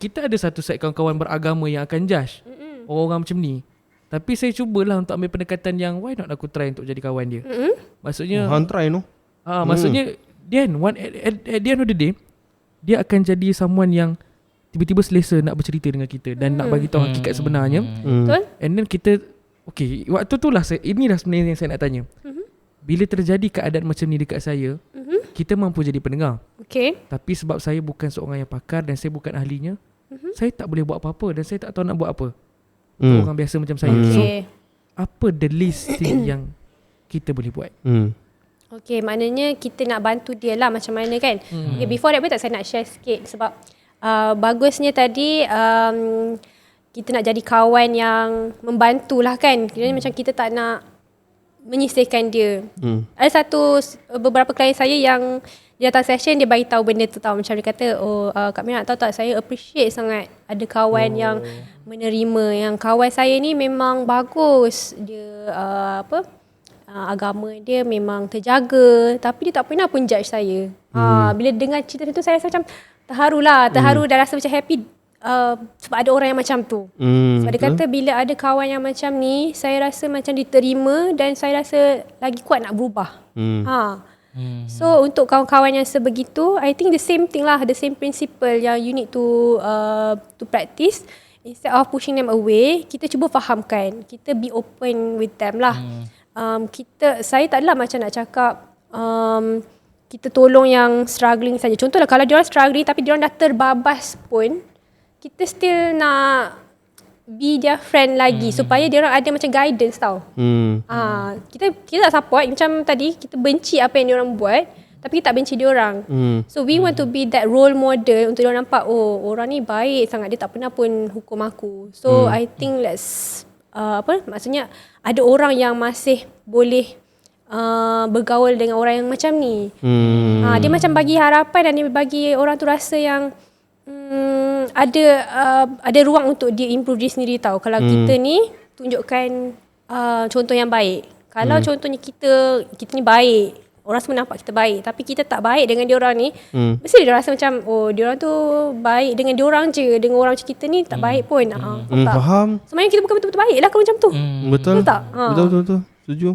kita ada satu set kawan-kawan beragama yang akan judge orang-orang macam ni. Tapi saya cubalah untuk ambil pendekatan yang why not aku try untuk jadi kawan dia. Maksudnya Han try no. Maksudnya at the end of the day, dia akan jadi someone yang tiba-tiba selesa nak bercerita dengan kita dan nak bagi tahu hakikat sebenarnya. Betul. And then kita waktu tu lah inilah sebenarnya yang saya nak tanya. Bila terjadi keadaan macam ni dekat saya, kita mampu jadi pendengar. Tapi sebab saya bukan seorang yang pakar dan saya bukan ahlinya, saya tak boleh buat apa-apa dan saya tak tahu nak buat apa. Untuk orang biasa macam saya. So apa the least thing yang kita boleh buat? Okay, maknanya kita nak bantu dia lah macam mana kan. Okay, before that pun tak saya nak share sikit sebab bagusnya tadi kita nak jadi kawan yang membantulah kan. Kira macam kita tak nak menyisihkan dia. Ada beberapa klien saya yang dia datang session, dia bagi tahu benda tu tau. Macam dia kata, Kak Mira nak tahu tak, saya appreciate sangat ada kawan yang menerima. Yang kawan saya ni memang bagus. Dia agama dia memang terjaga, tapi dia tak pernah pun judge saya. Bila dengar cerita tu saya rasa macam terharu dan rasa macam happy sebab ada orang yang macam tu. Sebab dia kata bila ada kawan yang macam ni, saya rasa macam diterima dan saya rasa lagi kuat nak berubah. So untuk kawan-kawan yang sebegitu, I think the same thing lah, the same principle yang you need to practice. Instead of pushing them away, kita cuba fahamkan, kita be open with them lah. Saya tak adalah macam nak cakap kita tolong yang struggling saja. Contohlah kalau diorang struggling tapi diorang dah terbabas pun, kita still nak be their friend lagi supaya diorang ada macam guidance tau. Kita tak support macam tadi, kita benci apa yang diorang buat tapi kita tak benci diorang. So we want to be that role model untuk diorang nampak, orang ni baik sangat, dia tak pernah pun hukum aku. So I think maksudnya ada orang yang masih boleh bergaul dengan orang yang macam ni. Dia macam bagi harapan dan dia bagi orang tu rasa yang ada ruang untuk dia improve diri sendiri tau. Kalau kita ni tunjukkan contoh yang baik. Kalau contohnya kita ni baik, orang semua nampak kita baik, tapi kita tak baik dengan diorang ni, mesti dia rasa macam diorang tu baik dengan diorang je, dengan orang macam kita ni tak baik pun. Faham. Sebenarnya kita bukan betul-betul baik lah kalau macam tu. Betul tak? Betul. Setuju.